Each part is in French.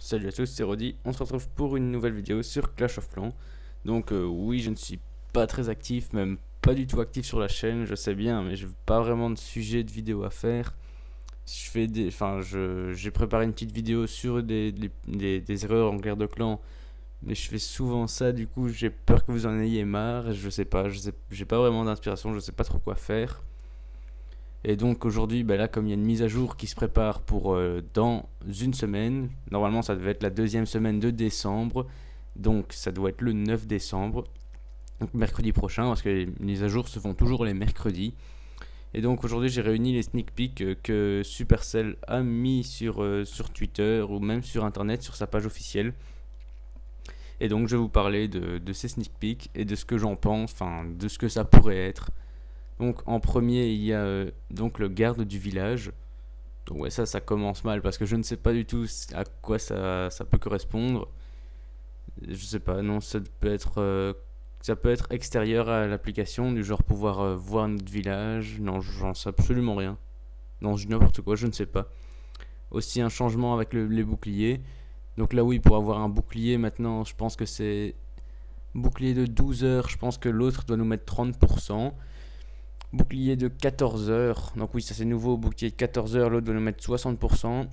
Salut à tous, c'est Rodi. On se retrouve pour une nouvelle vidéo sur Clash of Clans. Donc oui, je ne suis pas très actif, même pas du tout actif sur la chaîne, je sais bien, mais je n'ai pas vraiment de sujet de vidéo à faire. J'ai préparé une petite vidéo sur des erreurs en guerre de clan, mais je fais souvent ça, du coup j'ai peur que vous en ayez marre. Je sais pas, j'ai pas vraiment d'inspiration, je sais pas trop quoi faire. Et donc aujourd'hui, là, comme il y a une mise à jour qui se prépare pour dans une semaine, normalement ça devait être la deuxième semaine de décembre, donc ça doit être le 9 décembre, donc mercredi prochain, parce que les mises à jour se font toujours les mercredis. Et donc aujourd'hui j'ai réuni les sneak peeks que Supercell a mis sur Twitter ou même sur internet, sur sa page officielle. Et donc je vais vous parler de ces sneak peeks et de ce que j'en pense, enfin de ce que ça pourrait être. Donc en premier il y a donc le garde du village. Donc ouais, ça commence mal parce que je ne sais pas du tout à quoi ça peut correspondre. Je sais pas, non, ça peut être extérieur à l'application, du genre pouvoir voir notre village. Non, j'en sais absolument rien. Non, je dis n'importe quoi, je ne sais pas. Aussi un changement avec les boucliers. Donc là oui, pour avoir un bouclier maintenant, je pense que c'est bouclier de 12 heures, je pense que l'autre doit nous mettre 30%. Bouclier de 14 heures, donc oui, ça c'est nouveau. Bouclier de 14 heures, l'autre doit nous mettre 60%.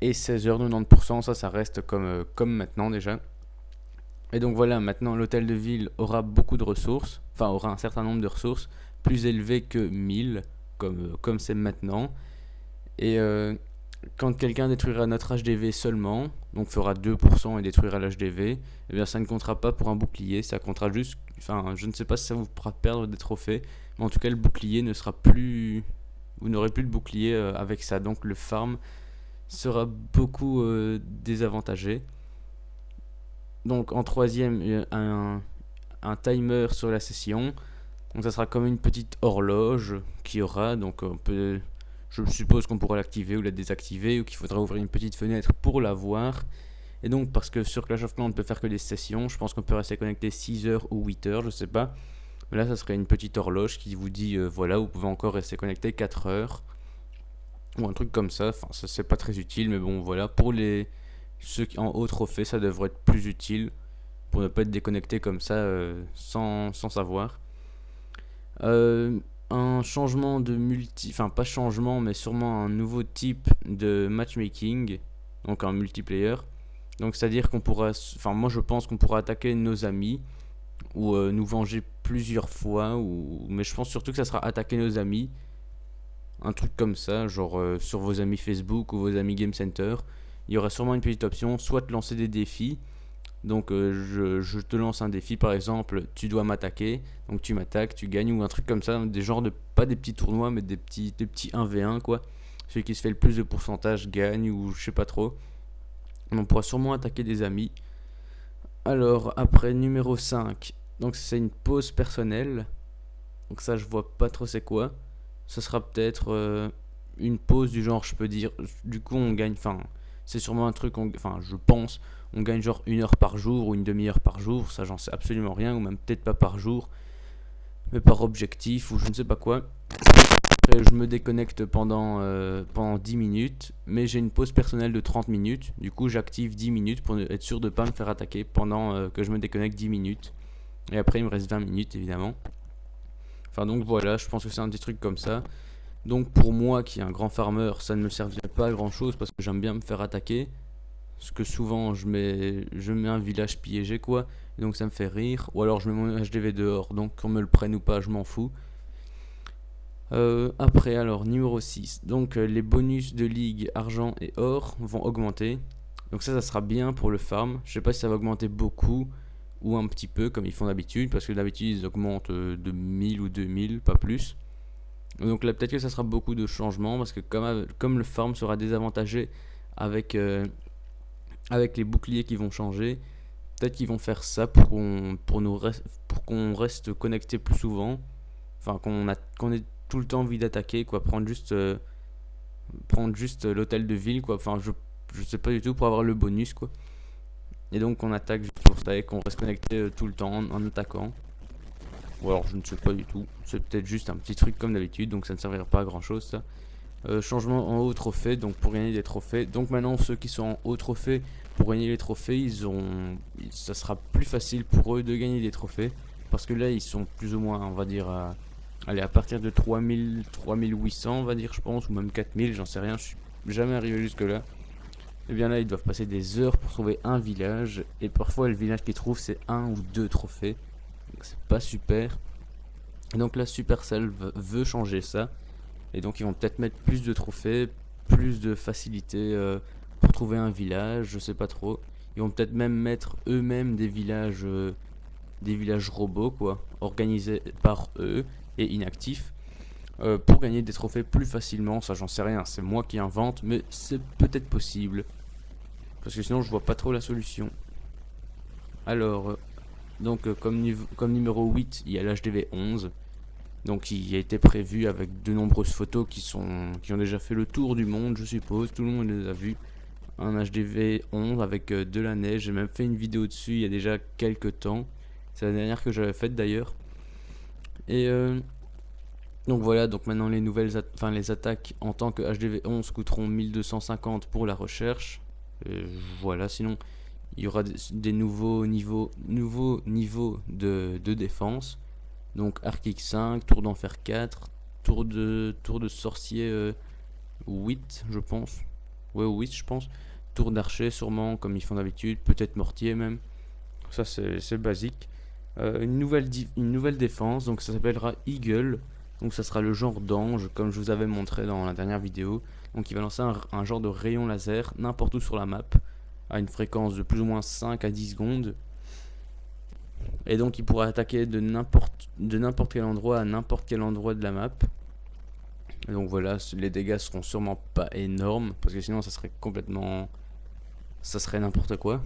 Et 16 heures, 90%, ça reste comme maintenant déjà. Et donc voilà, maintenant l'hôtel de ville aura beaucoup de ressources, enfin aura un certain nombre de ressources, plus élevé que 1000, comme c'est maintenant. Et quand quelqu'un détruira notre HDV seulement, donc fera 2% et détruira l'HDV, eh bien ça ne comptera pas pour un bouclier, ça comptera juste, enfin je ne sais pas si ça vous fera perdre des trophées, mais en tout cas le bouclier ne sera plus, vous n'aurez plus de bouclier avec ça, donc le farm sera beaucoup désavantagé. Donc en troisième, un timer sur la session. Donc ça sera comme une petite horloge qui aura, donc je suppose qu'on pourra l'activer ou la désactiver, ou qu'il faudra ouvrir une petite fenêtre pour la voir. Et donc parce que sur Clash of Clans on ne peut faire que des sessions, je pense qu'on peut rester connecté 6 heures ou 8 heures, je sais pas. Mais là ça serait une petite horloge qui vous dit voilà, vous pouvez encore rester connecté 4 heures. Ou un truc comme ça, enfin ça c'est pas très utile, mais bon voilà, pour ceux qui en haut trophée ça devrait être plus utile pour ne pas être déconnecté comme ça sans savoir. Euh, un changement de enfin pas changement, mais sûrement un nouveau type de matchmaking, donc un multiplayer. Donc c'est à dire qu'on pourra, enfin moi je pense qu'on pourra attaquer nos amis ou nous venger plusieurs fois, mais je pense surtout que ça sera attaquer nos amis, un truc comme ça, genre sur vos amis Facebook ou vos amis Game Center. Il y aura sûrement une petite option, soit de lancer des défis. Donc je te lance un défi, par exemple, tu dois m'attaquer, donc tu m'attaques, tu gagnes, ou un truc comme ça, des genres de, pas des petits tournois, mais des petits 1v1 quoi. Celui qui se fait le plus de pourcentage gagne, ou je sais pas trop. On pourra sûrement attaquer des amis. Alors après, numéro 5, donc c'est une pause personnelle. Donc ça je vois pas trop c'est quoi. Ça sera peut-être une pause du genre, je peux dire, du coup on gagne, enfin c'est sûrement un truc, enfin je pense, on gagne genre 1 heure par jour ou une demi-heure par jour, ça j'en sais absolument rien, ou même peut-être pas par jour, mais par objectif ou je ne sais pas quoi. Après, je me déconnecte pendant 10 minutes, mais j'ai une pause personnelle de 30 minutes, du coup j'active 10 minutes pour être sûr de ne pas me faire attaquer pendant que je me déconnecte 10 minutes. Et après il me reste 20 minutes évidemment. Enfin donc voilà, je pense que c'est un petit truc comme ça. Donc pour moi qui est un grand farmer, ça ne me servirait pas à grand chose parce que j'aime bien me faire attaquer. Parce que souvent je mets un village piégé quoi. Et donc ça me fait rire. Ou alors je mets mon HDV dehors. Donc qu'on me le prenne ou pas, je m'en fous. Après alors numéro 6. Donc les bonus de ligue argent et or vont augmenter. Donc ça sera bien pour le farm. Je sais pas si ça va augmenter beaucoup ou un petit peu comme ils font d'habitude. Parce que d'habitude ils augmentent de 1000 ou 2000, pas plus. Donc là, peut-être que ça sera beaucoup de changements parce que comme le farm sera désavantagé avec, avec les boucliers qui vont changer, peut-être qu'ils vont faire ça pour qu'on reste connecté plus souvent. Enfin, qu'on ait tout le temps envie d'attaquer, quoi. Prendre juste l'hôtel de ville, quoi. Enfin, je sais pas du tout pour avoir le bonus, quoi. Et donc, on attaque juste pour ça et qu'on reste connecté tout le temps en attaquant. Ou alors je ne sais pas du tout. C'est peut-être juste un petit truc comme d'habitude, donc ça ne servira pas à grand chose ça. Changement en haut trophée, donc pour gagner des trophées. Donc maintenant ceux qui sont en haut trophée, pour gagner les trophées, ça sera plus facile pour eux de gagner des trophées. Parce que là ils sont plus ou moins, on va dire, allez, à partir de 3000, 3800 on va dire je pense, ou même 4000, j'en sais rien, je suis jamais arrivé jusque là. Et bien là ils doivent passer des heures pour trouver un village. Et parfois le village qu'ils trouvent c'est un ou deux trophées. Donc c'est pas super. Et donc là Supercell veut changer ça. Et donc ils vont peut-être mettre plus de trophées, plus de facilité pour trouver un village, je sais pas trop. Ils vont peut-être même mettre eux-mêmes des villages robots quoi, organisés par eux et inactifs, pour gagner des trophées plus facilement. Ça j'en sais rien, c'est moi qui invente, mais c'est peut-être possible. Parce que sinon je vois pas trop la solution. Alors, donc comme numéro 8, il y a l'HDV 11. Donc il a été prévu avec de nombreuses photos qui ont déjà fait le tour du monde, je suppose, tout le monde les a vus. Un HDV 11 avec de la neige, j'ai même fait une vidéo dessus il y a déjà quelques temps. C'est la dernière que j'avais faite d'ailleurs. Et donc voilà, donc maintenant les attaques en tant que HDV 11 coûteront 1250 pour la recherche. Voilà, sinon il y aura des nouveaux niveaux de défense. Donc Arc X5, Tour d'Enfer 4, Tour de Sorcier 8 je pense. Ouais 8 je pense. Tour d'Archer sûrement comme ils font d'habitude, peut-être Mortier même. Ça c'est basique. Une nouvelle défense, donc ça s'appellera Eagle. Donc ça sera le genre d'ange comme je vous avais montré dans la dernière vidéo. Donc il va lancer un genre de rayon laser n'importe où sur la map à une fréquence de plus ou moins 5 à 10 secondes. Et donc il pourra attaquer de n'importe quel endroit à n'importe quel endroit de la map. Et donc voilà, les dégâts seront sûrement pas énormes parce que sinon ça serait n'importe quoi.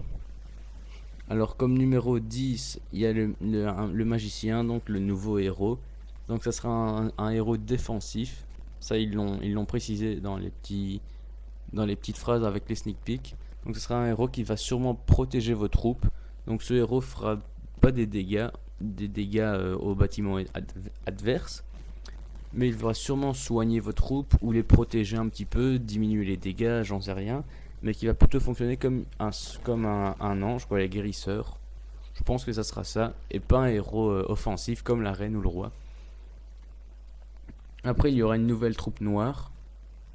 Alors comme numéro 10, il y a le magicien, donc le nouveau héros. Donc ça sera un héros défensif. Ça ils l'ont précisé dans les petites phrases avec les sneak peeks. Donc ce sera un héros qui va sûrement protéger vos troupes. Donc ce héros fera pas des dégâts aux bâtiments adverses, mais il va sûrement soigner vos troupes ou les protéger un petit peu, diminuer les dégâts, j'en sais rien, mais qui va plutôt fonctionner comme un ange, quoi, les guérisseurs. Je pense que ça sera ça, et pas un héros offensif comme la reine ou le roi. Après il y aura une nouvelle troupe noire.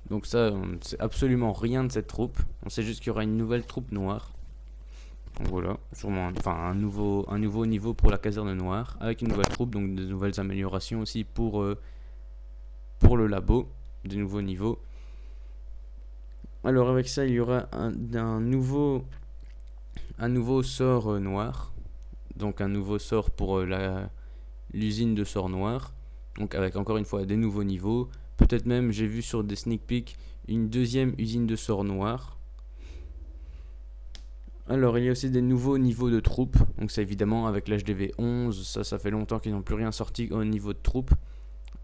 Donc ça, on ne sait absolument rien de cette troupe, on sait juste qu'il y aura une nouvelle troupe noire. Donc voilà, sûrement un nouveau niveau pour la caserne noire, avec une nouvelle troupe, donc de nouvelles améliorations aussi pour le labo, des nouveaux niveaux. Alors avec ça, il y aura un nouveau sort noir, donc un nouveau sort pour l'usine de sort noir, donc avec encore une fois des nouveaux niveaux. Peut-être même, j'ai vu sur des sneak peeks, une deuxième usine de sort noir. Alors il y a aussi des nouveaux niveaux de troupes, donc ça évidemment avec l'HDV 11, ça fait longtemps qu'ils n'ont plus rien sorti au niveau de troupes.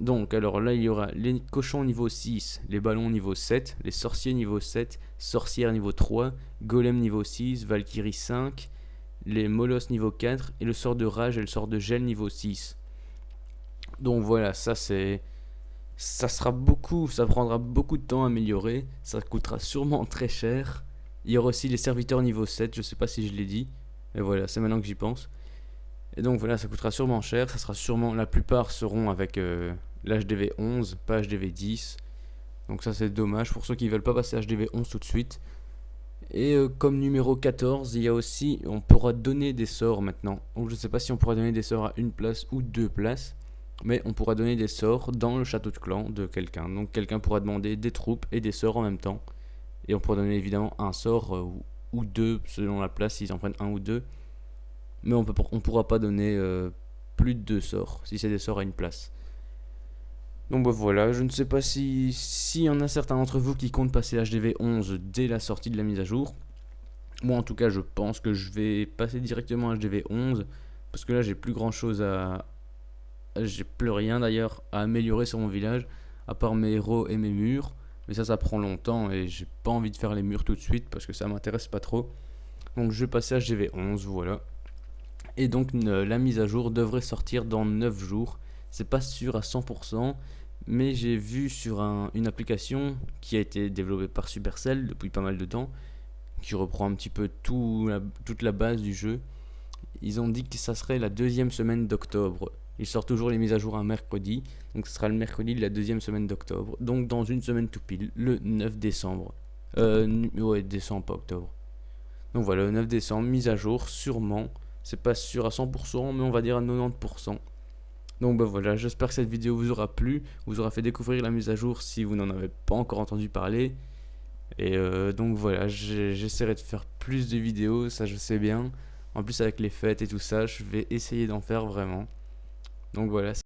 Donc alors là il y aura les cochons niveau 6, les ballons niveau 7, les sorciers niveau 7, sorcières niveau 3, golem niveau 6, valkyrie 5, les molosses niveau 4 et le sort de rage et le sort de gel niveau 6. Donc voilà, ça prendra beaucoup de temps à améliorer, ça coûtera sûrement très cher. Il y aura aussi les serviteurs niveau 7, je sais pas si je l'ai dit, mais voilà, c'est maintenant que j'y pense. Et donc voilà, ça coûtera sûrement cher, la plupart seront avec l'HDV 11, pas HDV 10. Donc ça c'est dommage pour ceux qui veulent pas passer HDV 11 tout de suite. Et comme numéro 14, il y a aussi, on pourra donner des sorts maintenant. Donc je sais pas si on pourra donner des sorts à une place ou deux places, mais on pourra donner des sorts dans le château de clan de quelqu'un. Donc quelqu'un pourra demander des troupes et des sorts en même temps. Et on pourra donner évidemment un sort ou deux selon la place s'ils en prennent un ou deux. Mais on pourra pas donner plus de deux sorts si c'est des sorts à une place. Donc bah voilà, je ne sais pas s'il y en a certains d'entre vous qui comptent passer HDV 11 dès la sortie de la mise à jour. Moi en tout cas je pense que je vais passer directement à HDV 11 parce que là j'ai plus grand chose j'ai plus rien d'ailleurs à améliorer sur mon village à part mes héros et mes murs. Mais ça prend longtemps et j'ai pas envie de faire les murs tout de suite parce que ça m'intéresse pas trop. Donc je vais passer à HDV 11, voilà. Et donc la mise à jour devrait sortir dans 9 jours. C'est pas sûr à 100%, Mais j'ai vu sur une application qui a été développée par Supercell depuis pas mal de temps, qui reprend un petit peu toute la base du jeu. Ils ont dit que ça serait la deuxième semaine d'octobre. Ils sortent toujours les mises à jour un mercredi, donc ce sera le mercredi de la deuxième semaine d'octobre. Donc dans une semaine tout pile, le 9 décembre. Ouais, décembre, pas octobre. Donc voilà, le 9 décembre, mise à jour, sûrement. C'est pas sûr à 100%, mais on va dire à 90%. Donc bah voilà, j'espère que cette vidéo vous aura plu, vous aura fait découvrir la mise à jour si vous n'en avez pas encore entendu parler. Et donc voilà, j'essaierai de faire plus de vidéos, ça je sais bien. En plus avec les fêtes et tout ça, je vais essayer d'en faire vraiment. Donc voilà.